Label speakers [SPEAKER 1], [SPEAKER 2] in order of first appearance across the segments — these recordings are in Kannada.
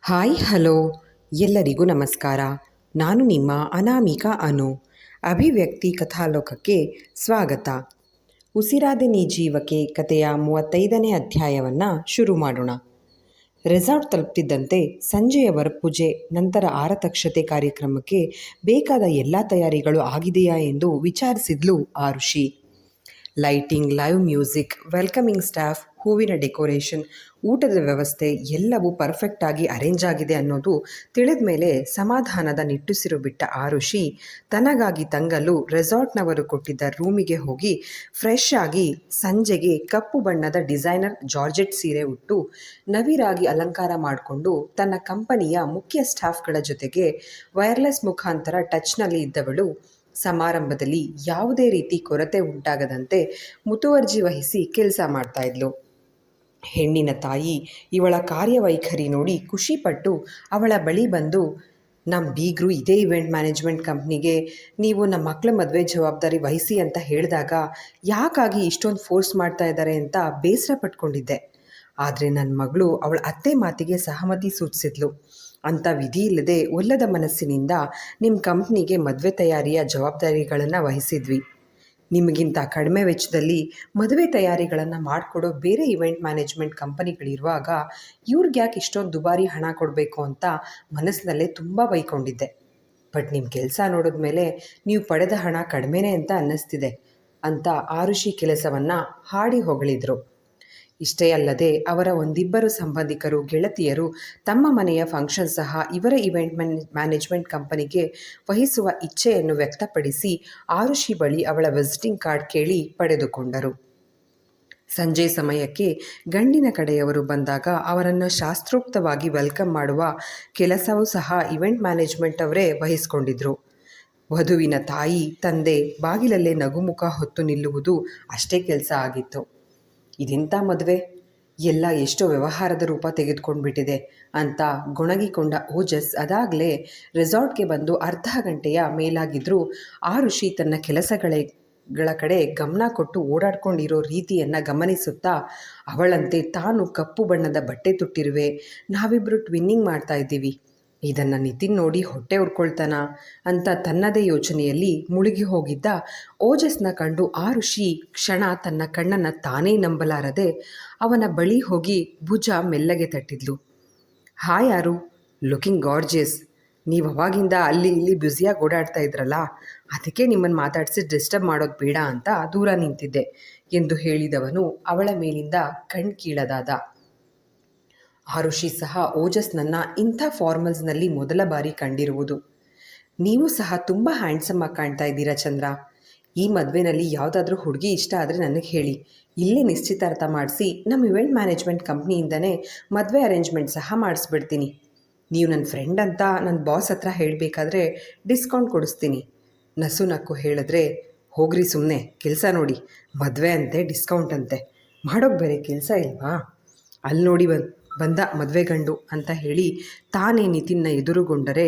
[SPEAKER 1] ಹಾಯ್ ಹಲೋ ಎಲ್ಲರಿಗೂ ನಮಸ್ಕಾರ. ನಾನು ನಿಮ್ಮ ಅನಾಮಿಕಾ ಅನು. ಅಭಿವ್ಯಕ್ತಿ ಕಥಾಲೋಕಕ್ಕೆ ಸ್ವಾಗತ. ಉಸಿರಾದೆ ನೀ ಜೀವಕ್ಕೆ ಕಥೆಯ 35ನೇ ಅಧ್ಯಾಯವನ್ನು ಶುರು ಮಾಡೋಣ. ರೆಸಾರ್ಟ್ ತಲುಪ್ತಿದ್ದಂತೆ ಸಂಜೆಯ ವರಪೂಜೆ ನಂತರ ಆರತಕ್ಷತೆ ಕಾರ್ಯಕ್ರಮಕ್ಕೆ ಬೇಕಾದ ಎಲ್ಲ ತಯಾರಿಗಳು ಆಗಿದೆಯಾ ಎಂದು ವಿಚಾರಿಸಿದ್ಲು Arushi. Lighting, live music, welcoming staff, ಹೂವಿನ ಡೆಕೋರೇಷನ್, ಊಟದ ವ್ಯವಸ್ಥೆ ಎಲ್ಲವೂ ಪರ್ಫೆಕ್ಟಾಗಿ ಅರೇಂಜ್ ಆಗಿದೆ ಅನ್ನೋದು ತಿಳಿದ ಮೇಲೆ ಸಮಾಧಾನದ ನಿಟ್ಟುಸಿರು ಬಿಟ್ಟ ಆರುಷಿ ತನಗಾಗಿ ತಂಗಲು ರೆಸಾರ್ಟ್ನವರು ಕೊಟ್ಟಿದ್ದ ರೂಮಿಗೆ ಹೋಗಿ ಫ್ರೆಶ್ ಆಗಿ ಸಂಜೆಗೆ ಕಪ್ಪು ಬಣ್ಣದ ಡಿಸೈನರ್ ಜಾರ್ಜೆಟ್ ಸೀರೆ ಉಟ್ಟು ನವಿರಾಗಿ ಅಲಂಕಾರ ಮಾಡಿಕೊಂಡು ತನ್ನ ಕಂಪನಿಯ ಮುಖ್ಯ ಸ್ಟಾಫ್ಗಳ ಜೊತೆಗೆ ವೈರ್ಲೆಸ್ ಮುಖಾಂತರ ಟಚ್ನಲ್ಲಿ ಇದ್ದವಳು ಸಮಾರಂಭದಲ್ಲಿ ಯಾವುದೇ ರೀತಿ ಕೊರತೆ ಉಂಟಾಗದಂತೆ ಮುತುವರ್ಜಿ ವಹಿಸಿ ಕೆಲಸ ಮಾಡ್ತಾಯಿದ್ಲು. ಹೆಣ್ಣಿನ ತಾಯಿ ಇವಳ ಕಾರ್ಯವೈಖರಿ ನೋಡಿ ಖುಷಿಪಟ್ಟು ಅವಳ ಬಳಿ ಬಂದು, ನಮ್ಮ ಬೀಗರು ಇದೇ ಇವೆಂಟ್ ಮ್ಯಾನೇಜ್ಮೆಂಟ್ ಕಂಪ್ನಿಗೆ ನೀವು ನಮ್ಮ ಮಕ್ಕಳ ಮದುವೆ ಜವಾಬ್ದಾರಿ ವಹಿಸಿ ಅಂತ ಹೇಳಿದಾಗ ಯಾಕಾಗಿ ಇಷ್ಟೊಂದು ಫೋರ್ಸ್ ಮಾಡ್ತಾ ಇದ್ದಾರೆ ಅಂತ ಬೇಸರ ಪಟ್ಕೊಂಡಿದ್ದೆ. ಆದರೆ ನನ್ನ ಮಗಳು ಅವಳ ಅತ್ತೆ ಮಾತಿಗೆ ಸಹಮತಿ ಸೂಚಿಸಿದ್ಲು. ಅಂಥ ವಿಧಿ ಇಲ್ಲದೆ ಒಲ್ಲದ ಮನಸ್ಸಿನಿಂದ ನಿಮ್ಮ ಕಂಪ್ನಿಗೆ ಮದುವೆ ತಯಾರಿಯ ಜವಾಬ್ದಾರಿಗಳನ್ನು ವಹಿಸಿದ್ವಿ. ನಿಮಗಿಂತ ಕಡಿಮೆ ವೆಚ್ಚದಲ್ಲಿ ಮದುವೆ ತಯಾರಿಗಳನ್ನು ಮಾಡಿಕೊಡೋ ಬೇರೆ ಇವೆಂಟ್ ಮ್ಯಾನೇಜ್ಮೆಂಟ್ ಕಂಪನಿಗಳಿರುವಾಗ ಇವ್ರಿಗೆ ಯಾಕೆ ಇಷ್ಟೊಂದು ದುಬಾರಿ ಹಣ ಕೊಡಬೇಕು ಅಂತ ಮನಸ್ಸಿನಲ್ಲೇ ತುಂಬ ಬೈಕೊಂಡಿದ್ದೆ. ಬಟ್ ನಿಮ್ಮ ಕೆಲಸ ನೋಡಿದ ಮೇಲೆ ನೀವು ಪಡೆದ ಹಣ ಕಡಿಮೆನೇ ಅಂತ ಅನ್ನಿಸ್ತಿದೆ ಅಂತ ಆರುಷಿ ಕೆಲಸವನ್ನು ಹಾಡಿ ಹೊಗಳಿದ್ರು. ಇಷ್ಟೇ ಅಲ್ಲದೆ ಅವರ ಒಂದಿಬ್ಬರು ಸಂಬಂಧಿಕರು, ಗೆಳತಿಯರು ತಮ್ಮ ಮನೆಯ ಫಂಕ್ಷನ್ ಸಹ ಇವರ ಇವೆಂಟ್ ಮ್ಯಾನೇಜ್ಮೆಂಟ್ ಕಂಪನಿಗೆ ವಹಿಸುವ ಇಚ್ಛೆಯನ್ನು ವ್ಯಕ್ತಪಡಿಸಿ ಆರುಷಿ ಬಳಿ ಅವಳ ವಿಸಿಟಿಂಗ್ ಕಾರ್ಡ್ ಕೇಳಿ ಪಡೆದುಕೊಂಡರು. ಸಂಜೆ ಸಮಯಕ್ಕೆ ಗಂಡಿನ ಕಡೆಯವರು ಬಂದಾಗ ಅವರನ್ನು ಶಾಸ್ತ್ರೋಕ್ತವಾಗಿ ವೆಲ್ಕಮ್ ಮಾಡುವ ಕೆಲಸವೂ ಸಹ ಇವೆಂಟ್ ಮ್ಯಾನೇಜ್ಮೆಂಟ್ ಅವರೇ ವಹಿಸ್ಕೊಂಡಿದ್ರು. ವಧುವಿನ ತಾಯಿ, ತಂದೆ ಬಾಗಿಲಲ್ಲೇ ನಗುಮುಖ ಹೊತ್ತು ನಿಲ್ಲುವುದು ಅಷ್ಟೇ ಕೆಲಸ ಆಗಿತ್ತು. ಇದೆಂಥ ಮದುವೆ, ಎಲ್ಲ ಎಷ್ಟೋ ವ್ಯವಹಾರದ ರೂಪ ತೆಗೆದುಕೊಂಡ್ಬಿಟ್ಟಿದೆ ಅಂತ ಗೊಣಗಿಕೊಂಡ ಓಜಸ್ ಅದಾಗಲೇ ರೆಸಾರ್ಟ್ಗೆ ಬಂದು ಅರ್ಧ ಗಂಟೆಯ ಮೇಲಾಗಿದ್ದರೂ ಆರುಷಿ ತನ್ನ ಕೆಲಸಗಳ ಕಡೆ ಗಮನ ಕೊಟ್ಟು ಓಡಾಡ್ಕೊಂಡಿರೋ ರೀತಿಯನ್ನು ಗಮನಿಸುತ್ತಾ ಅವಳಂತೆ ತಾನು ಕಪ್ಪು ಬಣ್ಣದ ಬಟ್ಟೆ ತೊಟ್ಟಿರುವೆ, ನಾವಿಬ್ಬರು ಟ್ವಿನ್ನಿಂಗ್ ಮಾಡ್ತಾ ಇದ್ದೀವಿ, ಇದನ್ನು ನಿತಿನ್ ನೋಡಿ ಹೊಟ್ಟೆ ಉರ್ಕೊಳ್ತಾನ ಅಂತ ತನ್ನದೇ ಯೋಚನೆಯಲ್ಲಿ ಮುಳುಗಿ ಹೋಗಿದ್ದ ಓಜಸ್ನ ಕಂಡು ಆರುಷಿ ಕ್ಷಣ ತನ್ನ ಕಣ್ಣನ್ನು ತಾನೇ ನಂಬಲಾರದೆ ಅವನ ಬಳಿ ಹೋಗಿ ಭುಜ ಮೆಲ್ಲಗೆ ತಟ್ಟಿದ್ಲು. ಹಾಯ್ ಯಾರು, ಲುಕಿಂಗ್ ಗಾರ್ಜಿಯಸ್. ನೀವು ಅವಾಗಿಂದ ಅಲ್ಲಿ ಇಲ್ಲಿ ಬ್ಯುಸಿಯಾಗಿ ಓಡಾಡ್ತಾ ಇದ್ರಲ್ಲ, ಅದಕ್ಕೆ ನಿಮ್ಮನ್ನು ಮಾತಾಡಿಸಿ ಡಿಸ್ಟರ್ಬ್ ಮಾಡೋದು ಬೇಡ ಅಂತ ದೂರ ನಿಂತಿದ್ದೆ ಎಂದು ಹೇಳಿದವನು ಅವಳ ಮೇಲಿಂದ ಕಣ್ಕೀಳದಾದ. ಆರುಷಿ ಸಹ ಓಜಸ್ನನ್ನು ಇಂಥ ಫಾರ್ಮಲ್ಸ್ನಲ್ಲಿ ಮೊದಲ ಬಾರಿ ಕಂಡಿರುವುದು. ನೀವು ಸಹ ತುಂಬ ಹ್ಯಾಂಡ್ಸಮ್ ಆಗಿ ಕಾಣ್ತಾ ಇದ್ದೀರಾ ಚಂದ್ರ. ಈ ಮದುವೆನಲ್ಲಿ ಯಾವುದಾದ್ರೂ ಹುಡುಗಿ ಇಷ್ಟ ಆದರೆ ನನಗೆ ಹೇಳಿ, ಇಲ್ಲೇ ನಿಶ್ಚಿತಾರ್ಥ ಮಾಡಿಸಿ ನಮ್ಮ ಇವೆಂಟ್ ಮ್ಯಾನೇಜ್ಮೆಂಟ್ ಕಂಪ್ನಿಯಿಂದನೇ ಮದುವೆ ಅರೇಂಜ್ಮೆಂಟ್ ಸಹ ಮಾಡಿಸ್ಬಿಡ್ತೀನಿ. ನೀವು ನನ್ನ ಫ್ರೆಂಡ್ ಅಂತ ನನ್ನ ಬಾಸ್ ಹತ್ರ ಹೇಳಬೇಕಾದ್ರೆ ಡಿಸ್ಕೌಂಟ್ ಕೊಡಿಸ್ತೀನಿ. ನಸು ನಕ್ಕು ಹೇಳಿದ್ರೆ, ಹೋಗ್ರಿ ಸುಮ್ಮನೆ, ಕೆಲಸ ನೋಡಿ, ಮದುವೆ ಅಂತೆ ಡಿಸ್ಕೌಂಟ್ ಅಂತೆ, ಮಾಡೋಕ್ಕೆ ಬೇರೆ ಕೆಲಸ ಇಲ್ವಾ? ಅಲ್ಲಿ ನೋಡಿ ಬಂದ ಮದುವೆ ಗಂಡು ಅಂತ ಹೇಳಿ ತಾನೇ ನಿತಿನ್ನ ಎದುರುಗೊಂಡರೆ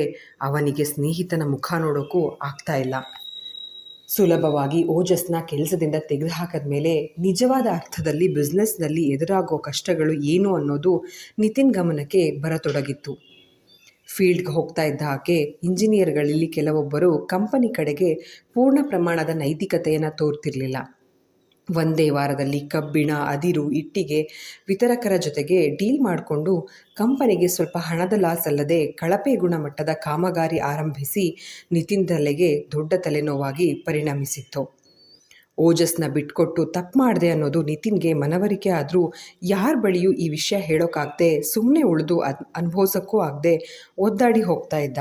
[SPEAKER 1] ಅವನಿಗೆ ಸ್ನೇಹಿತನ ಮುಖ ನೋಡೋಕ್ಕೂ ಆಗ್ತಾ ಇಲ್ಲ. ಸುಲಭವಾಗಿ ಓಜಸ್ನ ಕೆಲಸದಿಂದ ತೆಗೆದುಹಾಕಿದ ಮೇಲೆ ನಿಜವಾದ ಅರ್ಥದಲ್ಲಿ ಬಿಸ್ನೆಸ್ನಲ್ಲಿ ಎದುರಾಗೋ ಕಷ್ಟಗಳು ಏನು ಅನ್ನೋದು ನಿತಿನ್ ಗಮನಕ್ಕೆ ಬರತೊಡಗಿತ್ತು. ಫೀಲ್ಡ್ಗೆ ಹೋಗ್ತಾ ಇದ್ದ ಆಕೆ ಇಂಜಿನಿಯರ್ಗಳಲ್ಲಿ ಕೆಲವೊಬ್ಬರು ಕಂಪನಿ ಕಡೆಗೆ ಪೂರ್ಣ ಪ್ರಮಾಣದ ನೈತಿಕತೆಯನ್ನು ತೋರ್ತಿರಲಿಲ್ಲ. ಒಂದೇ ವಾರದಲ್ಲಿ ಕಬ್ಬಿಣ, ಅದಿರು, ಇಟ್ಟಿಗೆ ವಿತರಕರ ಜೊತೆಗೆ ಡೀಲ್ ಮಾಡಿಕೊಂಡು ಕಂಪನಿಗೆ ಸ್ವಲ್ಪ ಹಣದ ಲಾಸ್ ಅಲ್ಲದೆ ಕಳಪೆ ಗುಣಮಟ್ಟದ ಕಾಮಗಾರಿ ಆರಂಭಿಸಿ ನಿತಿನ್ ತಲೆಗೆ ದೊಡ್ಡ ತಲೆನೋವಾಗಿ ಪರಿಣಮಿಸಿತ್ತು. ಓಜಸ್ನ ಬಿಟ್ಕೊಟ್ಟು ತಪ್ಪು ಮಾಡಿದೆ ಅನ್ನೋದು ನಿತಿನ್ಗೆ ಮನವರಿಕೆ ಆದರೂ ಯಾರ ಬಳಿಯೂ ಈ ವಿಷಯ ಹೇಳೋಕ್ಕಾಗದೆ ಸುಮ್ಮನೆ ಉಳಿದು ಅನುಭವಿಸೋಕ್ಕೂ ಆಗದೆ ಒದ್ದಾಡಿ ಹೋಗ್ತಾ ಇದ್ದ.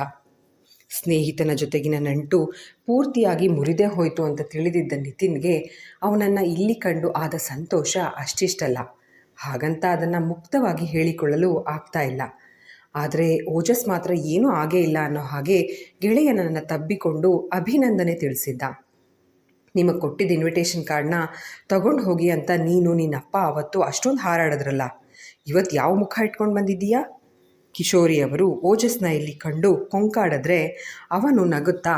[SPEAKER 1] ಸ್ನೇಹಿತನ ಜೊತೆಗಿನ ನಂಟು ಪೂರ್ತಿಯಾಗಿ ಮುರಿದೇ ಹೋಯಿತು ಅಂತ ತಿಳಿದಿದ್ದ ನಿತಿನ್ಗೆ ಅವನನ್ನು ಇಲ್ಲಿ ಕಂಡು ಆದ ಸಂತೋಷ ಅಷ್ಟಿಷ್ಟಲ್ಲ. ಹಾಗಂತ ಅದನ್ನು ಮುಕ್ತವಾಗಿ ಹೇಳಿಕೊಳ್ಳಲು ಆಗ್ತಾ ಇಲ್ಲ. ಆದರೆ ಓಜಸ್ ಮಾತ್ರ ಏನೂ ಆಗೇ ಇಲ್ಲ ಅನ್ನೋ ಹಾಗೆ ಗೆಳೆಯನನ್ನು ತಬ್ಬಿಕೊಂಡು ಅಭಿನಂದನೆ ತಿಳಿಸಿದ್ದ. ನಿಮಗೆ ಕೊಟ್ಟಿದ್ದ ಇನ್ವಿಟೇಷನ್ ಕಾರ್ಡ್ನ ತಗೊಂಡು ಹೋಗಿ ಅಂತ ನೀನು ನಿನ್ನಪ್ಪ ಅವತ್ತು ಅಷ್ಟೊಂದು ಹಾರಾಡಿದ್ರಲ್ಲ, ಇವತ್ತು ಯಾವ ಮುಖ ಇಟ್ಕೊಂಡು ಬಂದಿದ್ದೀಯಾ? ಕಿಶೋರಿಯವರು ಓಜಸ್ನ ಇಲ್ಲಿ ಕಂಡು ಕೊಂಕಾಡಿದ್ರೆ ಅವನು ನಗುತ್ತಾ,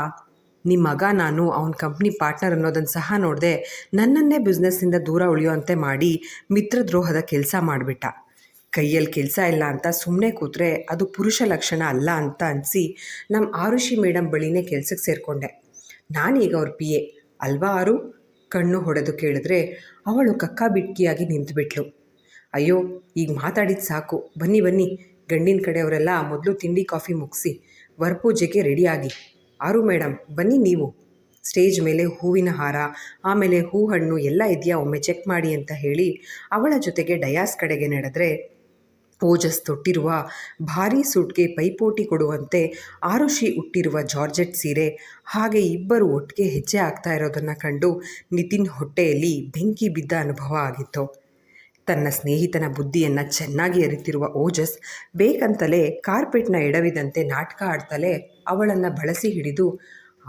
[SPEAKER 1] ನಿಮ್ಮ ಮಗ ನಾನು ಅವನ ಕಂಪ್ನಿ ಪಾರ್ಟ್ನರ್ ಅನ್ನೋದನ್ನು ಸಹ ನೋಡಿದೆ ನನ್ನನ್ನೇ ಬಿಸ್ನೆಸ್ಸಿಂದ ದೂರ ಉಳಿಯುವಂತೆ ಮಾಡಿ ಮಿತ್ರದ್ರೋಹದ ಕೆಲಸ ಮಾಡಿಬಿಟ್ಟ. ಕೈಯಲ್ಲಿ ಕೆಲಸ ಇಲ್ಲ ಅಂತ ಸುಮ್ಮನೆ ಕೂತ್ರೆ ಅದು ಪುರುಷ ಲಕ್ಷಣ ಅಲ್ಲ ಅಂತ ಅನಿಸಿ ನಮ್ಮ ಆರುಷಿ ಮೇಡಮ್ ಬಳಿನೇ ಕೆಲಸಕ್ಕೆ ಸೇರಿಕೊಂಡೆ. ನಾನೀಗ ಅವ್ರ ಪಿ ಎ ಅಲ್ವಾ ಆರು? ಕಣ್ಣು ಹೊಡೆದು ಕೇಳಿದ್ರೆ ಅವಳು ಕಕ್ಕಾಬಿಟ್ಕಿಯಾಗಿ ನಿಂತುಬಿಟ್ಲು. ಅಯ್ಯೋ, ಈಗ ಮಾತಾಡಿದ್ದು ಸಾಕು, ಬನ್ನಿ ಬನ್ನಿ, ಗಂಡಿನ ಕಡೆಯವರೆಲ್ಲ ಮೊದಲು ತಿಂಡಿ ಕಾಫಿ ಮುಗಿಸಿ ವರಪೂಜೆಗೆ ರೆಡಿಯಾಗಿ. ಆರು ಮೇಡಮ್ ಬನ್ನಿ ನೀವು. ಸ್ಟೇಜ್ ಮೇಲೆ ಹೂವಿನ ಹಾರ, ಆಮೇಲೆ ಹೂ ಹಣ್ಣು ಎಲ್ಲ ಇದೆಯಾ ಒಮ್ಮೆ ಚೆಕ್ ಮಾಡಿ ಅಂತ ಹೇಳಿ ಅವಳ ಜೊತೆಗೆ ಡಯಾಸ್ ಕಡೆಗೆ ನಡೆದ್ರೆ ಓಜಸ್ ತೊಟ್ಟಿರುವ ಭಾರೀ ಸೂಟ್ಗೆ ಪೈಪೋಟಿ ಕೊಡುವಂತೆ ಆರುಷಿ ಉಟ್ಟಿರುವ ಜಾರ್ಜೆಟ್ ಸೀರೆ, ಹಾಗೆ ಇಬ್ಬರು ಒಟ್ಟಿಗೆ ಹೆಜ್ಜೆ ಆಗ್ತಾ ಇರೋದನ್ನು ಕಂಡು ನಿತಿನ್ ಹೊಟ್ಟೆಯಲ್ಲಿ ಬೆಂಕಿ ಬಿದ್ದ ಅನುಭವ ಆಗಿತ್ತು. ತನ್ನ ಸ್ನೇಹಿತನ ಬುದ್ಧಿಯನ್ನು ಚೆನ್ನಾಗಿ ಅರಿತಿರುವ ಓಜಸ್ ಬೇಕಂತಲೇ ಕಾರ್ಪೆಟ್ನ ಎಡವಿದಂತೆ ನಾಟಕ ಆಡ್ತಲೇ ಅವಳನ್ನು ಬಳಸಿ ಹಿಡಿದು,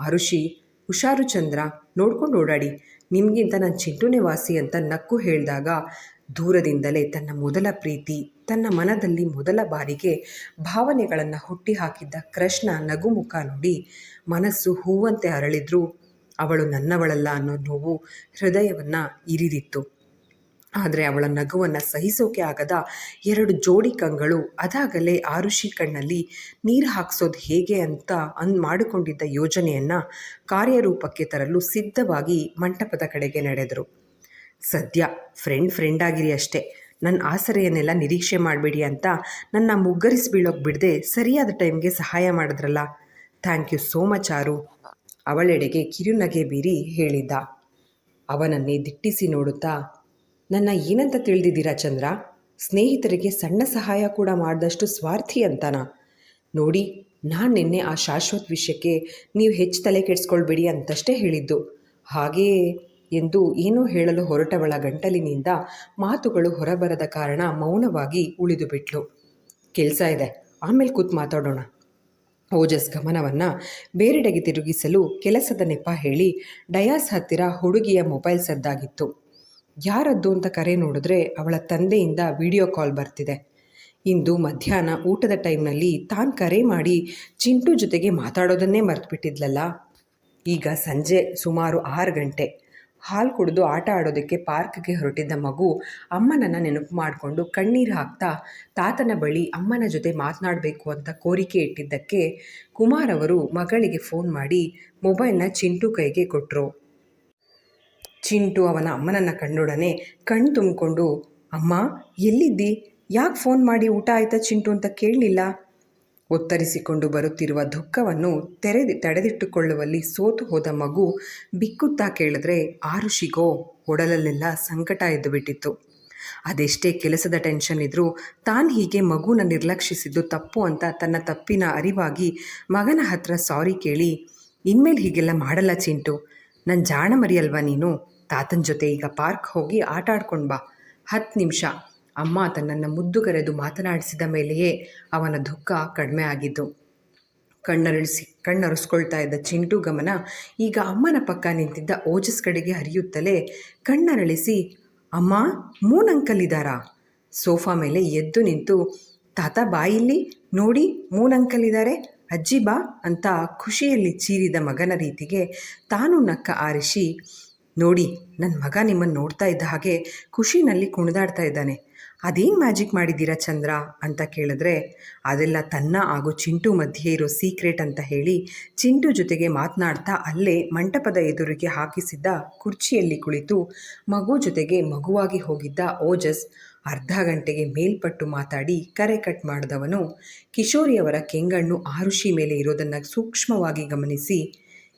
[SPEAKER 1] ಆರುಷಿ ಹುಷಾರು ಚಂದ್ರ, ನೋಡ್ಕೊಂಡು ಓಡಾಡಿ, ನಿಮಗಿಂತ ನನ್ನ ಚಿಂಟುನೇ ವಾಸಿ ಅಂತ ನಕ್ಕು ಹೇಳಿದಾಗ ದೂರದಿಂದಲೇ ತನ್ನ ಮೊದಲ ಪ್ರೀತಿ, ತನ್ನ ಮನದಲ್ಲಿ ಮೊದಲ ಬಾರಿಗೆ ಭಾವನೆಗಳನ್ನು ಹುಟ್ಟಿ ಹಾಕಿದ್ದ ಕ್ರಶ್ನ ನಗುಮುಖ ನೋಡಿ ಮನಸ್ಸು ಹೂವಂತೆ ಅರಳಿದ್ರೂ ಅವಳು ನನ್ನವಳಲ್ಲ ಅನ್ನೋ ನೋವು ಹೃದಯವನ್ನು ಇರಿದಿತ್ತು. ಆದರೆ ಅವಳ ನಗುವನ್ನು ಸಹಿಸೋಕೆ ಆಗದ ಎರಡು ಜೋಡಿ ಕಂಗಳು ಅದಾಗಲೇ ಆರುಷಿ ಕಣ್ಣಲ್ಲಿ ನೀರು ಹಾಕ್ಸೋದು ಹೇಗೆ ಅಂತ ಮಾಡಿಕೊಂಡಿದ್ದ ಯೋಜನೆಯನ್ನು ಕಾರ್ಯರೂಪಕ್ಕೆ ತರಲು ಸಿದ್ಧವಾಗಿ ಮಂಟಪದ ಕಡೆಗೆ ನಡೆದರು. ಸದ್ಯ ಫ್ರೆಂಡ್ ಆಗಿರಿ ಅಷ್ಟೇ, ನನ್ನ ಆಸರೆಯನ್ನೆಲ್ಲ ನಿರೀಕ್ಷೆ ಮಾಡಬೇಡಿ ಅಂತ ನನ್ನ ಮುಗ್ಗರಿಸಿ ಬೀಳೋಕೆ ಬಿಡದೆ ಸರಿಯಾದ ಟೈಮ್ಗೆ ಸಹಾಯ ಮಾಡಿದ್ರಲ್ಲ, ಥ್ಯಾಂಕ್ ಯು ಸೋ ಮಚ್ ಆರು, ಅವಳೆಡೆಗೆ ಕಿರುನಗೆ ಬೀರಿ ಹೇಳಿದ್ದ. ಅವನನ್ನೇ ದಿಟ್ಟಿಸಿ ನೋಡುತ್ತಾ, ನನ್ನ ಏನಂತ ತಿಳಿದಿದ್ದೀರಾ ಚಂದ್ರ? ಸ್ನೇಹಿತರಿಗೆ ಸಣ್ಣ ಸಹಾಯ ಕೂಡ ಮಾಡಿದಷ್ಟು ಸ್ವಾರ್ಥಿ ಅಂತನಾ? ನೋಡಿ, ನಾನು ನಿನ್ನೆ ಆ ಶಾಶ್ವತ ವಿಷಯಕ್ಕೆ ನೀವು ಹೆಚ್ಚು ತಲೆ ಕೆಡಿಸ್ಕೊಳ್ಬೇಡಿ ಅಂತಷ್ಟೇ ಹೇಳಿದ್ದು. ಹಾಗೆಯೇ ಎಂದು ಏನೋ ಹೇಳಲು ಹೊರಟವಳ ಗಂಟಲಿನಿಂದ ಮಾತುಗಳು ಹೊರಬರದ ಕಾರಣ ಮೌನವಾಗಿ ಉಳಿದು ಬಿಟ್ಲು. ಕೆಲಸ ಇದೆ, ಆಮೇಲೆ ಕೂತು ಮಾತಾಡೋಣ. ಓಜಸ್ ಗಮನವನ್ನು ಬೇರೆಡೆಗೆ ತಿರುಗಿಸಲು ಕೆಲಸದ ನೆಪ ಹೇಳಿ ಡಯಾಸ್ ಹತ್ತಿರ ಹುಡುಗಿಯ ಮೊಬೈಲ್ ಸದ್ದಾಗಿತ್ತು. ಯಾರದ್ದು ಅಂತ ಕರೆ ನೋಡಿದ್ರೆ ಅವಳ ತಂದೆಯಿಂದ ವಿಡಿಯೋ ಕಾಲ್ ಬರ್ತಿದೆ. ಇಂದು ಮಧ್ಯಾಹ್ನ ಊಟದ ಟೈಮ್ನಲ್ಲಿ ತಾನು ಕರೆ ಮಾಡಿ ಚಿಂಟು ಜೊತೆಗೆ ಮಾತಾಡೋದನ್ನೇ ಮರೆತುಬಿಟ್ಟಿದ್ಲಲ್ಲ. ಈಗ ಸಂಜೆ ಸುಮಾರು 6 ಗಂಟೆ. ಹಾಲು ಕುಡಿದು ಆಟ ಆಡೋದಕ್ಕೆ ಪಾರ್ಕ್ಗೆ ಹೊರಟಿದ್ದ ಮಗು ಅಮ್ಮನನ್ನು ನೆನಪು ಮಾಡಿಕೊಂಡು ಕಣ್ಣೀರು ಹಾಕ್ತಾ ತಾತನ ಬಳಿ ಅಮ್ಮನ ಜೊತೆ ಮಾತನಾಡಬೇಕು ಅಂತ ಕೋರಿಕೆ ಇಟ್ಟಿದ್ದಕ್ಕೆ ಕುಮಾರ್ ಅವರು ಮಗಳಿಗೆ ಫೋನ್ ಮಾಡಿ ಮೊಬೈಲ್ನ ಚಿಂಟು ಕೈಗೆ ಕೊಟ್ಟರು. ಚಿಂಟು ಅವನ ಅಮ್ಮನನ್ನು ಕಂಡೊಡನೆ ಕಣ್ಣು ತುಂಬಿಕೊಂಡು, ಅಮ್ಮ ಎಲ್ಲಿದ್ದಿ? ಯಾಕೆ ಫೋನ್ ಮಾಡಿ ಊಟ ಆಯ್ತಾ ಚಿಂಟು ಅಂತ ಕೇಳಲಿಲ್ಲ? ಒತ್ತರಿಸಿಕೊಂಡು ಬರುತ್ತಿರುವ ದುಃಖವನ್ನು ತಡೆದಿಟ್ಟುಕೊಳ್ಳುವಲ್ಲಿ ಸೋತು ಹೋದ ಮಗು ಬಿಕ್ಕುತ್ತಾ ಕೇಳಿದ್ರೆ ಆರುಷಿಗೋ ಒಡಲಲ್ಲೆಲ್ಲ ಸಂಕಟ ಎದ್ದು ಬಿಟ್ಟಿತ್ತು. ಅದೆಷ್ಟೇ ಕೆಲಸದ ಟೆನ್ಷನ್ ಇದ್ದರೂ ತಾನು ಹೀಗೆ ಮಗುನ ನಿರ್ಲಕ್ಷಿಸಿದ್ದು ತಪ್ಪು ಅಂತ ತನ್ನ ತಪ್ಪಿನ ಅರಿವಾಗಿ ಮಗನ ಹತ್ರ ಸಾರಿ ಕೇಳಿ, ಇನ್ಮೇಲೆ ಹೀಗೆಲ್ಲ ಮಾಡಲ್ಲ ಚಿಂಟು, ನನ್ನ ಜಾಣ ಮರಿಯಲ್ವಾ ನೀನು? ತಾತನ ಜೊತೆ ಈಗ ಪಾರ್ಕ್ ಹೋಗಿ ಆಟ ಆಡ್ಕೊಂಡು ಬಾ, 10 ನಿಮಿಷ. ಅಮ್ಮ ತನ್ನನ್ನು ಮುದ್ದು ಕರೆದು ಮಾತನಾಡಿಸಿದ ಮೇಲೆಯೇ ಅವನ ದುಃಖ ಕಡಿಮೆ ಆಗಿದ್ದು. ಕಣ್ಣರಳಿಸ್ಕೊಳ್ತಾ ಇದ್ದ ಚಿಂಟು ಗಮನ ಈಗ ಅಮ್ಮನ ಪಕ್ಕ ನಿಂತಿದ್ದ ಓಜಸ್ ಕಡೆಗೆ ಹರಿಯುತ್ತಲೇ ಕಣ್ಣರಳಿಸಿ, ಅಮ್ಮ ಮೂನ್ ಅಂಕಲ್ ಇದ್ದಾರಾ? ಸೋಫಾ ಮೇಲೆ ಎದ್ದು ನಿಂತು, ತಾತ ಬಾಯಿಲ್ಲಿ ನೋಡಿ, ಮೂನ್ ಅಂಕಲ್ ಇದ್ದಾರೆ, ಅಜ್ಜಿ ಬಾ ಅಂತ ಖುಷಿಯಲ್ಲಿ ಚೀರಿದ ಮಗನ ರೀತಿಗೆ ತಾನು ನಕ್ಕ ಆರಿಸಿ, ನೋಡಿ ನನ್ನ ಮಗ ನಿಮ್ಮನ್ನು ನೋಡ್ತಾ ಇದ್ದ ಹಾಗೆ ಖುಷಿನಲ್ಲಿ ಕುಣಿದಾಡ್ತಾ ಇದ್ದಾನೆ, ಅದೇನು ಮ್ಯಾಜಿಕ್ ಮಾಡಿದ್ದೀರಾ ಚಂದ್ರ ಅಂತ ಕೇಳಿದ್ರೆ ಅದೆಲ್ಲ ತನ್ನ ಹಾಗೂ ಚಿಂಟು ಮಧ್ಯೆ ಇರೋ ಸೀಕ್ರೆಟ್ ಅಂತ ಹೇಳಿ ಚಿಂಟು ಜೊತೆಗೆ ಮಾತನಾಡ್ತಾ ಅಲ್ಲೇ ಮಂಟಪದ ಎದುರಿಗೆ ಹಾಕಿಸಿದ್ದ ಕುರ್ಚಿಯಲ್ಲಿ ಕುಳಿತು ಮಗು ಜೊತೆಗೆ ಮಗುವಾಗಿ ಹೋಗಿದ್ದ ಓಜಸ್ ಅರ್ಧ ಗಂಟೆಗೆ ಮೇಲ್ಪಟ್ಟು ಮಾತಾಡಿ ಕರೆ ಕಟ್ ಮಾಡಿದವನು ಕಿಶೋರಿಯವರ ಕೆಂಗಣ್ಣು ಆರುಷಿ ಮೇಲೆ ಇರೋದನ್ನು ಸೂಕ್ಷ್ಮವಾಗಿ ಗಮನಿಸಿ,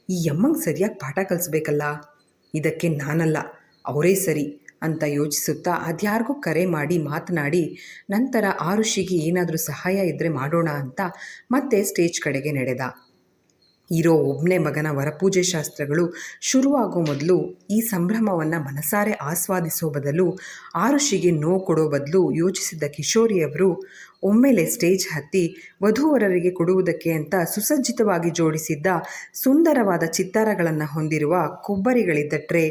[SPEAKER 1] ಈ ಅಮ್ಮಂಗೆ ಸರಿಯಾಗಿ ಪಾಠ ಕಲಿಸ್ಬೇಕಲ್ಲ, ಇದಕ್ಕೆ ನಾನಲ್ಲ ಅವರೇ ಸರಿ ಅಂತ ಯೋಚಿಸುತ್ತಾ ಅದ್ಯಾರಿಗೂ ಕರೆ ಮಾಡಿ ಮಾತನಾಡಿ ನಂತರ ಆರುಷಿಗೆ ಏನಾದರೂ ಸಹಾಯ ಇದ್ದರೆ ಮಾಡೋಣ ಅಂತ ಮತ್ತೆ ಸ್ಟೇಜ್ ಕಡೆಗೆ ನಡೆದ. ಇರೋ ಒಬ್ಬನೇ ಮಗನ ವರಪೂಜೆ ಶಾಸ್ತ್ರಗಳು ಶುರುವಾಗೋ ಮೊದಲು ಈ ಸಂಭ್ರಮವನ್ನು ಮನಸಾರೆ ಆಸ್ವಾದಿಸೋ ಬದಲು ಆರುಷಿಗೆ ನೋವು ಕೊಡೋ ಬದಲು ಯೋಚಿಸಿದ್ದ ಕಿಶೋರಿಯವರು ಒಮ್ಮೆಲೆ ಸ್ಟೇಜ್ ಹತ್ತಿ ವಧೂವರರಿಗೆ ಕೊಡುವುದಕ್ಕೆ ಅಂತ ಸುಸಜ್ಜಿತವಾಗಿ ಜೋಡಿಸಿದ್ದ ಸುಂದರವಾದ ಚಿತ್ತಾರಗಳನ್ನು ಹೊಂದಿರುವ ಕೊಬ್ಬರಿಗಳಿದ್ದ ಟ್ರೇ,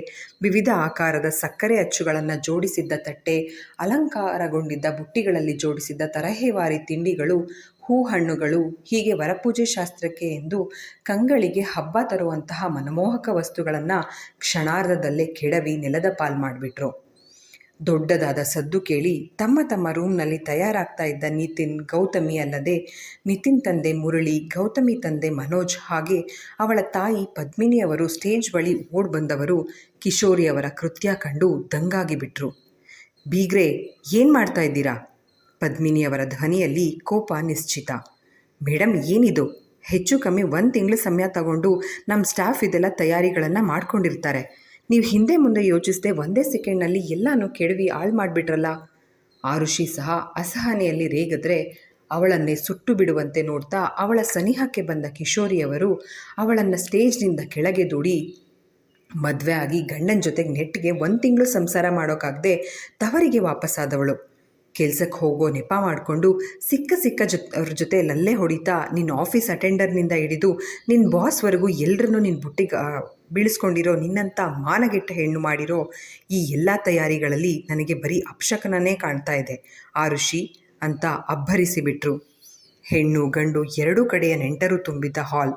[SPEAKER 1] ವಿವಿಧ ಆಕಾರದ ಸಕ್ಕರೆ ಅಚ್ಚುಗಳನ್ನು ಜೋಡಿಸಿದ್ದ ತಟ್ಟೆ, ಅಲಂಕಾರಗೊಂಡಿದ್ದ ಬುಟ್ಟಿಗಳಲ್ಲಿ ಜೋಡಿಸಿದ್ದ ತರಹೇವಾರಿ ತಿಂಡಿಗಳು, ಹೂ ಹಣ್ಣುಗಳು, ಹೀಗೆ ವರಪೂಜೆ ಶಾಸ್ತ್ರಕ್ಕೆ ಎಂದು ಕಂಗಳಿಗೆ ಹಬ್ಬ ತರುವಂತಹ ಮನಮೋಹಕ ವಸ್ತುಗಳನ್ನು ಕ್ಷಣಾರ್ಧದಲ್ಲೇ ಕೆಡವಿ ನೆಲದ ಪಾಲು ಮಾಡಿಬಿಟ್ರು. ದೊಡ್ಡದಾದ ಸದ್ದು ಕೇಳಿ ತಮ್ಮ ತಮ್ಮ ರೂಮ್ನಲ್ಲಿ ತಯಾರಾಗ್ತಾ ಇದ್ದ ನಿತಿನ್, ಗೌತಮಿ ಅಲ್ಲದೆ ನಿತಿನ್ ತಂದೆ ಮುರಳಿ, ಗೌತಮಿ ತಂದೆ ಮನೋಜ್ ಹಾಗೆ ಅವಳ ತಾಯಿ ಪದ್ಮಿನಿಯವರು ಸ್ಟೇಜ್ ಬಳಿ ಓಡ್ ಬಂದವರು ಕಿಶೋರಿಯವರ ಕೃತ್ಯ ಕಂಡು ದಂಗಾಗಿಬಿಟ್ರು. ಬೀಗ್ರೆ, ಏನು ಮಾಡ್ತಾ ಇದ್ದೀರಾ? ಪದ್ಮಿನಿಯವರ ಧ್ವನಿಯಲ್ಲಿ ಕೋಪ ನಿಶ್ಚಿತ. ಮೇಡಮ್, ಏನಿದು? ಹೆಚ್ಚು ಕಮ್ಮಿ 1 ತಿಂಗಳು ಸಮಯ ತಗೊಂಡು ನಮ್ಮ ಸ್ಟಾಫ್ ಇದೆಲ್ಲ ತಯಾರಿಗಳನ್ನು ಮಾಡ್ಕೊಂಡಿರ್ತಾರೆ. ನೀವು ಹಿಂದೆ ಮುಂದೆ ಯೋಚಿಸದೆ ಒಂದೇ ಸೆಕೆಂಡ್ನಲ್ಲಿ ಎಲ್ಲನೂ ಕೆಡವಿ ಹಾಳು ಮಾಡಿಬಿಟ್ರಲ್ಲ. ಆರುಷಿ ಸಹ ಅಸಹನೆಯಲ್ಲಿ ರೇಗಿದ್ರೆ ಅವಳನ್ನೇ ಸುಟ್ಟು ಬಿಡುವಂತೆ ನೋಡ್ತಾ ಅವಳ ಸನಿಹಕ್ಕೆ ಬಂದ ಕಿಶೋರಿಯವರು ಅವಳನ್ನು ಸ್ಟೇಜ್ನಿಂದ ಕೆಳಗೆ ದೂಡಿ ಮದುವೆ ಆಗಿ ಗಂಡನ ಜೊತೆಗೆ ನೆಟ್ಟಿಗೆ 1 ತಿಂಗಳು ಸಂಸಾರ ಮಾಡೋಕ್ಕಾಗದೆ ತವರಿಗೆ ವಾಪಸ್ಸಾದವಳು. ಕೆಲ್ಸಕ್ಕೆ ಹೋಗೋ ನೆಪ ಮಾಡಿಕೊಂಡು ಸಿಕ್ಕ ಅವ್ರ ಜೊತೆ ಲಲ್ಲೆ ಹೊಡಿತಾ ನಿನ್ನ ಆಫೀಸ್ ಅಟೆಂಡರ್ನಿಂದ ಹಿಡಿದು ನಿನ್ನ ಬಾಸ್ವರೆಗೂ ಎಲ್ಲರನ್ನೂ ನಿನ್ನ ಬುಟ್ಟಿಗೆ ಬೀಳಿಸ್ಕೊಂಡಿರೋ ನಿನ್ನಂಥ ಮಾನಗೆಟ್ಟ ಹೆಣ್ಣು ಮಾಡಿರೋ ಈ ಎಲ್ಲ ತಯಾರಿಗಳಲ್ಲಿ ನನಗೆ ಬರೀ ಅಪಶಕನನೇ ಕಾಣ್ತಾ ಇದೆ ಆರುಷಿ ಅಂತ ಅಬ್ಬರಿಸಿಬಿಟ್ರು. ಹೆಣ್ಣು ಗಂಡು ಎರಡೂ ಕಡೆಯ ನೆಂಟರು ತುಂಬಿದ್ದ ಹಾಲ್.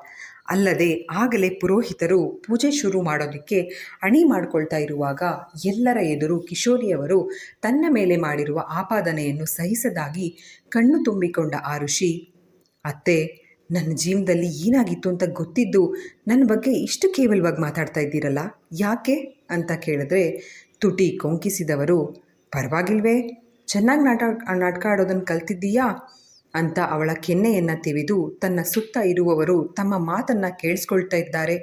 [SPEAKER 1] ಅಲ್ಲದೆ ಆಗಲೇ ಪುರೋಹಿತರು ಪೂಜೆ ಶುರು ಮಾಡೋದಕ್ಕೆ ಅಣಿ ಮಾಡಿಕೊಳ್ತಾ ಇರುವಾಗ ಎಲ್ಲರ ಎದುರು ಕಿಶೋರಿಯವರು ತನ್ನ ಮೇಲೆ ಮಾಡಿರುವ ಆಪಾದನೆಯನ್ನು ಸಹಿಸದಾಗಿ ಕಣ್ಣು ತುಂಬಿಕೊಂಡ ಆರುಷಿ, ಅತ್ತೆ, ನನ್ನ ಜೀವನದಲ್ಲಿ ಏನಾಗಿತ್ತು ಅಂತ ಗೊತ್ತಿದ್ದು ನನ್ನ ಬಗ್ಗೆ ಇಷ್ಟು ಕೇವಲವಾಗಿ ಮಾತಾಡ್ತಾ ಇದ್ದೀರಲ್ಲ, ಯಾಕೆ ಅಂತ ಕೇಳಿದ್ರೆ ತುಟಿ ಕೊಂಕಿಸಿದವರು, ಪರವಾಗಿಲ್ವೇ, ಚೆನ್ನಾಗಿ ನಾಟಕ ಆಡೋದನ್ನು ಕಲ್ತಿದ್ದೀಯಾ ಅಂತ ಅವಳ ಕೆನ್ನೆಯನ್ನು ತಿವಿದು ತನ್ನ ಸುತ್ತ ಇರುವವರು ತಮ್ಮ ಮಾತನ್ನು ಕೇಳಿಸ್ಕೊಳ್ತಾ ಇದ್ದಾರೆ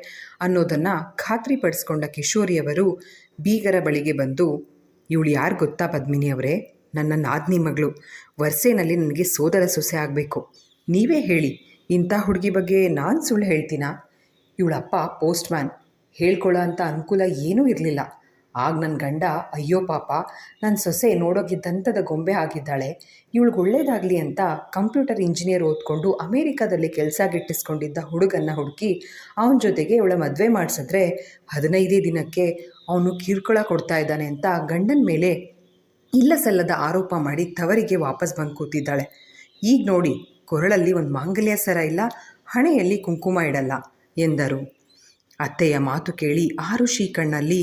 [SPEAKER 1] ಅನ್ನೋದನ್ನು ಖಾತ್ರಿಪಡಿಸ್ಕೊಂಡ ಕಿಶೋರಿಯವರು ಬೀಗರ ಬಳಿಗೆ ಬಂದು, ಇವಳು ಯಾರು ಗೊತ್ತಾ ಪದ್ಮಿನಿಯವರೇ? ನನ್ನ ನಾದ್ನಿ ಮಗಳು. ವರ್ಷೇನಲ್ಲಿ ನನಗೆ ಸೋದರ ಸೊಸೆ ಆಗಬೇಕು. ನೀವೇ ಹೇಳಿ, ಇಂಥ ಹುಡುಗಿ ಬಗ್ಗೆ ನಾನು ಸುಳ್ಳು ಹೇಳ್ತೀನಾ? ಇವಳಪ್ಪ ಪೋಸ್ಟ್ಮ್ಯಾನ್. ಹೇಳ್ಕೊಳ್ಳೋ ಅಂಥ ಅನುಕೂಲ ಏನೂ ಇರಲಿಲ್ಲ. ಆಗ ನನ್ನ ಗಂಡ, ಅಯ್ಯೋ ಪಾಪ, ನನ್ನ ಸೊಸೆ ನೋಡೋಕ್ಕೆ ದಂತದ ಗೊಂಬೆ ಆಗಿದ್ದಾಳೆ, ಇವಳಿಗೆ ಒಳ್ಳೇದಾಗಲಿ ಅಂತ ಕಂಪ್ಯೂಟರ್ ಇಂಜಿನಿಯರ್ ಓದ್ಕೊಂಡು ಅಮೇರಿಕಾದಲ್ಲಿ ಕೆಲಸ ಗಿಟ್ಟಿಸ್ಕೊಂಡಿದ್ದ ಹುಡುಗನ್ನ ಹುಡುಕಿ ಅವನ ಜೊತೆಗೆ ಇವಳ ಮದುವೆ ಮಾಡಿಸಿದ್ರೆ 15 ದಿನಕ್ಕೆ ಅವನು ಕಿರುಕುಳ ಕೊಡ್ತಾ ಇದ್ದಾನೆ ಅಂತ ಗಂಡನ ಮೇಲೆ ಇಲ್ಲ ಸಲ್ಲದ ಆರೋಪ ಮಾಡಿ ತವರಿಗೆ ವಾಪಸ್ ಬಂದು ಕೂತಿದ್ದಾಳೆ. ಈಗ ನೋಡಿ, ಕೊರಳಲ್ಲಿ ಒಂದು ಮಾಂಗಲ್ಯ ಸರ ಇಲ್ಲ, ಹಣೆಯಲ್ಲಿ ಕುಂಕುಮ ಇಡಲ್ಲ ಎಂದರು. ಅತ್ತೆಯ ಮಾತು ಕೇಳಿ ಆರುಷಿ ಕಣ್ಣಲ್ಲಿ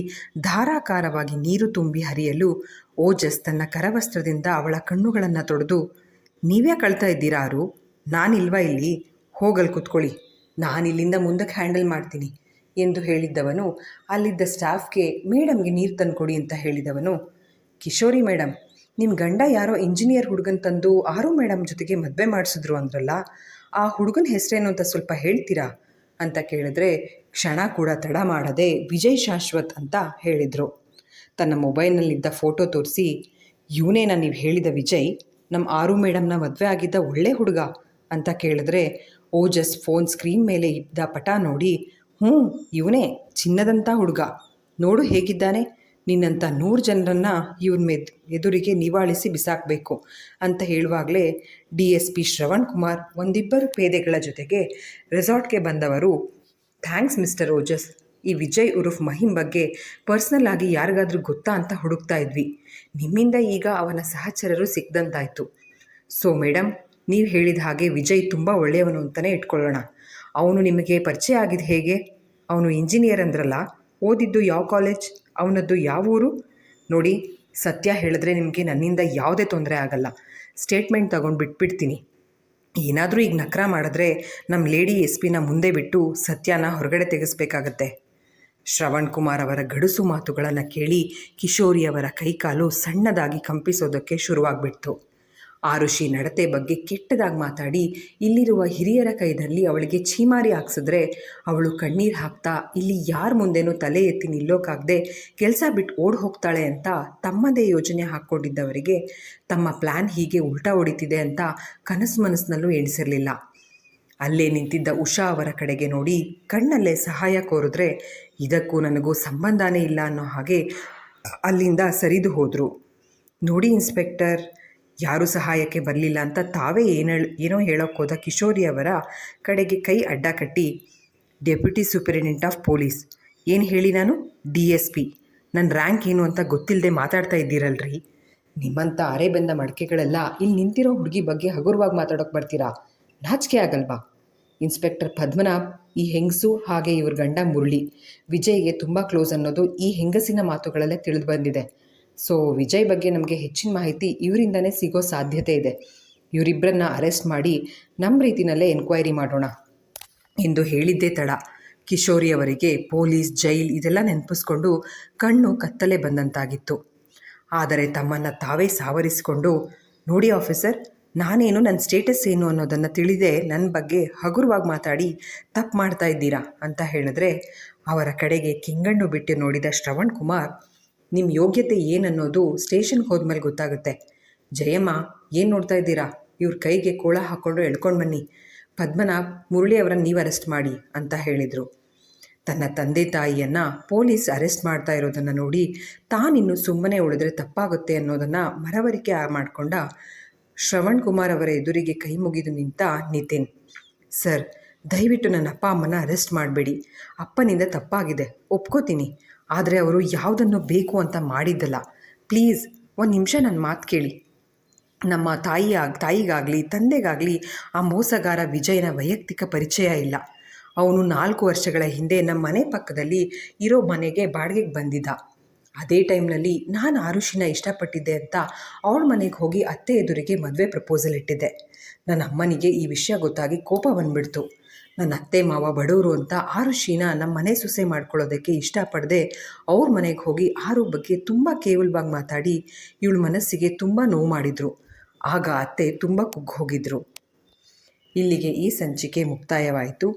[SPEAKER 1] ಧಾರಾಕಾರವಾಗಿ ನೀರು ತುಂಬಿ ಹರಿಯಲು ಓಜಸ್ ತನ್ನ ಕರವಸ್ತ್ರದಿಂದ ಅವಳ ಕಣ್ಣುಗಳನ್ನು ತೊಡೆದು, ನೀವೇ ಕಳ್ತಾ ಇದ್ದೀರಾ ಆರು? ನಾನಿಲ್ವಾ ಇಲ್ಲಿ? ಹೋಗಲ್ ಕೂತ್ಕೊಳ್ಳಿ, ನಾನಿಲ್ಲಿಂದ ಮುಂದಕ್ಕೆ ಹ್ಯಾಂಡಲ್ ಮಾಡ್ತೀನಿ ಎಂದು ಹೇಳಿದ್ದವನು ಅಲ್ಲಿದ್ದ ಸ್ಟಾಫ್ಗೆ ಮೇಡಮ್ಗೆ ನೀರು ತಂದುಕೊಡಿ ಅಂತ ಹೇಳಿದವನು, ಕಿಶೋರಿ ಮೇಡಮ್, ನಿಮ್ಮ ಗಂಡ ಯಾರೋ ಇಂಜಿನಿಯರ್ ಹುಡುಗನ ತಂದು ಆರು ಮೇಡಮ್ ಜೊತೆಗೆ ಮದುವೆ ಮಾಡಿಸಿದ್ರು ಅಂದ್ರಲ್ಲ, ಆ ಹುಡುಗನ ಹೆಸರೇನು ಅಂತ ಸ್ವಲ್ಪ ಹೇಳ್ತೀರಾ ಅಂತ ಕೇಳಿದ್ರೆ ಕ್ಷಣ ಕೂಡ ತಡ ಮಾಡದೆ ವಿಜಯ್ ಶಾಶ್ವತ್ ಅಂತ ಹೇಳಿದರು. ತನ್ನ ಮೊಬೈಲ್ನಲ್ಲಿದ್ದ ಫೋಟೋ ತೋರಿಸಿ, ಇವನೇನ ನೀವು ಹೇಳಿದ ವಿಜಯ್, ನಮ್ಮ ಆರು ಮೇಡಮ್ನ ಮದುವೆ ಆಗಿದ್ದ ಒಳ್ಳೆ ಹುಡುಗ ಅಂತ ಕೇಳಿದ್ರೆ ಓಜಸ್ ಫೋನ್ ಸ್ಕ್ರೀನ್ ಮೇಲೆ ಇದ್ದ ಪಟ ನೋಡಿ, ಇವನೇ, ಚಿನ್ನದಂಥ ಹುಡುಗ, ನೋಡು ಹೇಗಿದ್ದಾನೆ, ನಿನ್ನಂಥ 100 ಜನರನ್ನು ಇವನ ಎದುರಿಗೆ ನಿವಾಳಿಸಿ ಬಿಸಾಕಬೇಕು ಅಂತ ಹೇಳುವಾಗಲೇ DSP ಶ್ರವಣ್ ಕುಮಾರ್ ಒಂದಿಬ್ಬರು ಪೇದೆಗಳ ಜೊತೆಗೆ ರೆಸಾರ್ಟ್ಗೆ ಬಂದವರು, ಥ್ಯಾಂಕ್ಸ್ ಮಿಸ್ಟರ್ ಓಜಸ್, ಈ ವಿಜಯ್ ಉರುಫ್ ಮಹಿಮ್ ಬಗ್ಗೆ ಪರ್ಸ್ನಲ್ ಆಗಿ ಯಾರಿಗಾದರೂ ಗೊತ್ತಾ ಅಂತ ಹುಡುಕ್ತಾ ಇದ್ವಿ, ನಿಮ್ಮಿಂದ ಈಗ ಅವನ ಸಹಚರರು ಸಿಕ್ದಂತಾಯಿತು. ಸೊ ಮೇಡಮ್, ನೀವು ಹೇಳಿದ ಹಾಗೆ ವಿಜಯ್ ತುಂಬ ಒಳ್ಳೆಯವನು ಅಂತಲೇ ಇಟ್ಕೊಳ್ಳೋಣ. ಅವನು ನಿಮಗೆ ಪರಿಚಯ ಆಗಿದ್ದು ಹೇಗೆ? ಅವನು ಇಂಜಿನಿಯರ್ ಅಂದ್ರಲ್ಲ, ಓದಿದ್ದು ಯಾವ ಕಾಲೇಜ್, ಅವನದ್ದು ಯಾವ ಊರು? ನೋಡಿ, ಸತ್ಯ ಹೇಳಿದ್ರೆ ನಿಮಗೆ ನನ್ನಿಂದ ಯಾವುದೇ ತೊಂದರೆ ಆಗಲ್ಲ, ಸ್ಟೇಟ್ಮೆಂಟ್ ತಗೊಂಡು ಬಿಟ್ಬಿಡ್ತೀನಿ. ಏನಾದರೂ ಈಗ ನಕರ ಮಾಡಿದ್ರೆ ನಮ್ಮ ಲೇಡಿ SP ಮುಂದೆ ಬಿಟ್ಟು ಸತ್ಯನ ಹೊರಗಡೆ ತೆಗೆಸಬೇಕಾಗತ್ತೆ. ಶ್ರವಣ್ ಕುಮಾರ್ ಅವರ ಗಡುಸು ಮಾತುಗಳನ್ನು ಕೇಳಿ ಕಿಶೋರಿಯವರ ಕೈಕಾಲು ಸಣ್ಣದಾಗಿ ಕಂಪಿಸೋದಕ್ಕೆ ಶುರುವಾಗ್ಬಿಡ್ತು. ಆರುಷಿ ನಡತೆ ಬಗ್ಗೆ ಕೆಟ್ಟದಾಗಿ ಮಾತಾಡಿ ಇಲ್ಲಿರುವ ಹಿರಿಯರ ಕೈದಲ್ಲಿ ಅವಳಿಗೆ ಛೀಮಾರಿ ಹಾಕ್ಸಿದ್ರೆ ಅವಳು ಕಣ್ಣೀರು ಹಾಕ್ತಾ ಇಲ್ಲಿ ಯಾರ ಮುಂದೆನೂ ತಲೆ ಎತ್ತಿ ನಿಲ್ಲೋಕ್ಕಾಗದೆ ಕೆಲಸ ಬಿಟ್ಟು ಓಡ್ ಹೋಗ್ತಾಳೆ ಅಂತ ತಮ್ಮದೇ ಯೋಜನೆ ಹಾಕ್ಕೊಂಡಿದ್ದವರಿಗೆ ತಮ್ಮ ಪ್ಲ್ಯಾನ್ ಹೀಗೆ ಉಲ್ಟಾ ಹೊಡಿತಿದೆ ಅಂತ ಕನಸು ಮನಸ್ಸಿನಲ್ಲೂ ಎಣಿಸಿರಲಿಲ್ಲ. ಅಲ್ಲೇ ನಿಂತಿದ್ದ ಉಷಾ ಅವರ ಕಡೆಗೆ ನೋಡಿ ಕಣ್ಣಲ್ಲೇ ಸಹಾಯ ಕೋರಿದ್ರೆ ಇದಕ್ಕೂ ನನಗೂ ಸಂಬಂಧನೇ ಇಲ್ಲ ಅನ್ನೋ ಹಾಗೆ ಅಲ್ಲಿಂದ ಸರಿದು ಹೋದರು. ನೋಡಿ ಇನ್ಸ್ಪೆಕ್ಟರ್, ಯಾರೂ ಸಹಾಯಕ್ಕೆ ಬರಲಿಲ್ಲ ಅಂತ ತಾವೇ ಏನೋ ಹೇಳೋಕ್ಕೋದ ಕಿಶೋರಿಯವರ ಕಡೆಗೆ ಕೈ ಅಡ್ಡ ಕಟ್ಟಿ, ಡೆಪ್ಯೂಟಿ ಸೂಪರಿಂಟೆಂಡೆಂಟ್ ಆಫ್ ಪೊಲೀಸ್, ಏನು ಹೇಳಿ ನಾನು DSP, ನನ್ನ ರ್ಯಾಂಕ್ ಏನು ಅಂತ ಗೊತ್ತಿಲ್ಲದೆ ಮಾತಾಡ್ತಾ ಇದ್ದೀರಲ್ರಿ. ನಿಮ್ಮಂಥ ಅರೆಬೆಂದ ಮಡಕೆಗಳೆಲ್ಲ ಇಲ್ಲಿ ನಿಂತಿರೋ ಹುಡುಗಿ ಬಗ್ಗೆ ಹಗುರವಾಗಿ ಮಾತಾಡೋಕ್ಕೆ ಬರ್ತೀರಾ? ನಾಚಿಕೆ ಆಗಲ್ವಾ? ಇನ್ಸ್ಪೆಕ್ಟರ್ ಪದ್ಮನಾಭ್, ಈ ಹೆಂಗಸು ಹಾಗೆ ಇವ್ರ ಗಂಡ ಮುರಳಿ ವಿಜಯ್ಗೆ ತುಂಬ ಕ್ಲೋಸ್ ಅನ್ನೋದು ಈ ಹೆಂಗಸಿನ ಮಾತುಗಳಲ್ಲೇ ತಿಳಿದು ಬಂದಿದೆ. ಸೊ ವಿಜಯ್ ಬಗ್ಗೆ ನಮಗೆ ಹೆಚ್ಚಿನ ಮಾಹಿತಿ ಇವರಿಂದನೇ ಸಿಗೋ ಸಾಧ್ಯತೆ ಇದೆ. ಇವರಿಬ್ಬರನ್ನ ಅರೆಸ್ಟ್ ಮಾಡಿ ನಮ್ಮ ರೀತಿಯಲ್ಲೇ ಎನ್ಕ್ವೈರಿ ಮಾಡೋಣ ಎಂದು ಹೇಳಿದ್ದೇ ತಡ ಕಿಶೋರಿಯವರಿಗೆ ಪೊಲೀಸ್, ಜೈಲ್ ಇದೆಲ್ಲ ನೆನಪಿಸ್ಕೊಂಡು ಕಣ್ಣು ಕತ್ತಲೆ ಬಂದಂತಾಗಿತ್ತು. ಆದರೆ ತಮ್ಮನ್ನು ತಾವೇ ಸಾವರಿಸಿಕೊಂಡು, ನೋಡಿ ಆಫೀಸರ್, ನಾನೇನು, ನನ್ನ ಸ್ಟೇಟಸ್ ಏನು ಅನ್ನೋದನ್ನು ತಿಳಿದೇ ನನ್ನ ಬಗ್ಗೆ ಹಗುರವಾಗಿ ಮಾತಾಡಿ ತಪ್ಪು ಮಾಡ್ತಾ ಇದ್ದೀರಾ ಅಂತ ಹೇಳಿದ್ರೆ, ಅವರ ಕಡೆಗೆ ಕೆಂಗಣ್ಣು ಬಿಟ್ಟು ನೋಡಿದ ಶ್ರವಣ್ ಕುಮಾರ್, ನಿಮ್ಮ ಯೋಗ್ಯತೆ ಏನನ್ನೋದು ಸ್ಟೇಷನ್ಗೆ ಹೋದ್ಮೇಲೆ ಗೊತ್ತಾಗುತ್ತೆ. ಜಯಮ್ಮ, ಏನು ನೋಡ್ತಾ ಇದ್ದೀರಾ, ಇವ್ರ ಕೈಗೆ ಕೋಳ ಹಾಕ್ಕೊಂಡು ಎಳ್ಕೊಂಡು ಬನ್ನಿ, ಪದ್ಮನಾಭ್, ಮುರಳಿ ಅವರನ್ನು ನೀವು ಅರೆಸ್ಟ್ ಮಾಡಿ ಅಂತ ಹೇಳಿದರು. ತನ್ನ ತಂದೆ ತಾಯಿಯನ್ನು ಪೊಲೀಸ್ ಅರೆಸ್ಟ್ ಮಾಡ್ತಾ ಇರೋದನ್ನು ನೋಡಿ ತಾನಿನ್ನು ಸುಮ್ಮನೆ ಉಳಿದ್ರೆ ತಪ್ಪಾಗುತ್ತೆ ಅನ್ನೋದನ್ನು ಮನವರಿಕೆ ಮಾಡಿಕೊಂಡ ಶ್ರವಣ್ ಕುಮಾರ್ ಅವರ ಎದುರಿಗೆ ಕೈ ಮುಗಿದು ನಿಂತ ನಿತಿನ್, ಸರ್, ದಯವಿಟ್ಟು ನನ್ನ ಅಪ್ಪ ಅಮ್ಮನ ಅರೆಸ್ಟ್ ಮಾಡಬೇಡಿ. ಅಪ್ಪನಿಂದ ತಪ್ಪಾಗಿದೆ, ಒಪ್ಕೋತೀನಿ. ಆದರೆ ಅವರು ಯಾವುದನ್ನು ಬೇಕು ಅಂತ ಮಾಡಿದ್ದಲ್ಲ. ಪ್ಲೀಸ್ ಒಂದು ನಿಮಿಷ ನನ್ನ ಮಾತು ಕೇಳಿ. ನಮ್ಮ ತಾಯಿಗಾಗಲಿ ತಂದೆಗಾಗಲಿ ಆ ಮೋಸಗಾರ ವಿಜಯನ ವೈಯಕ್ತಿಕ ಪರಿಚಯ ಇಲ್ಲ. ಅವನು 4 ವರ್ಷಗಳ ಹಿಂದೆ ನಮ್ಮ ಮನೆ ಪಕ್ಕದಲ್ಲಿ ಇರೋ ಮನೆಗೆ ಬಾಡಿಗೆಗೆ ಬಂದಿದ್ದ. ಅದೇ ಟೈಮ್ನಲ್ಲಿ ನಾನು ಆರುಷಿನ ಇಷ್ಟಪಟ್ಟಿದ್ದೆ ಅಂತ ಅವಳ ಮನೆಗೆ ಹೋಗಿ ಅತ್ತೆ ಎದುರಿಗೆ ಮದುವೆ ಪ್ರಪೋಸಲ್ ಇಟ್ಟಿದ್ದೆ. ನನ್ನ ಅಮ್ಮನಿಗೆ ಈ ವಿಷಯ ಗೊತ್ತಾಗಿ ಕೋಪ ಬಂದುಬಿಡ್ತು. ನನ್ನ ಅತ್ತೆ ಮಾವ ಬಡವರು ಅಂತ ಆರುಷಿನ ನಮ್ಮ ಮನೆ ಸೊಸೆ ಮಾಡ್ಕೊಳ್ಳೋದಕ್ಕೆ ಇಷ್ಟಪಡದೆ ಅವ್ರ ಮನೆಗೆ ಹೋಗಿ ಆರು ಬಗ್ಗೆ ತುಂಬ ಕೇವಲವಾಗಿ ಮಾತಾಡಿ ಇವಳ ಮನಸ್ಸಿಗೆ ತುಂಬ ನೋವು ಮಾಡಿದರು. ಆಗ ಅತ್ತೆ ತುಂಬ ಕುಗ್ಗಿ ಹೋಗಿದ್ರು. ಇಲ್ಲಿಗೆ ಈ ಸಂಚಿಕೆ ಮುಕ್ತಾಯವಾಯಿತು.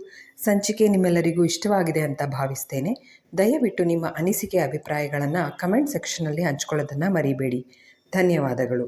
[SPEAKER 1] ಸಂಚಿಕೆ ನಿಮ್ಮೆಲ್ಲರಿಗೂ ಇಷ್ಟವಾಗಿದೆ ಅಂತ ಭಾವಿಸ್ತೇನೆ. ದಯವಿಟ್ಟು ನಿಮ್ಮ ಅನಿಸಿಕೆ, ಅಭಿಪ್ರಾಯಗಳನ್ನು ಕಮೆಂಟ್ ಸೆಕ್ಷನಲ್ಲಿ ಹಂಚ್ಕೊಳ್ಳೋದನ್ನು ಮರಿಬೇಡಿ. ಧನ್ಯವಾದಗಳು.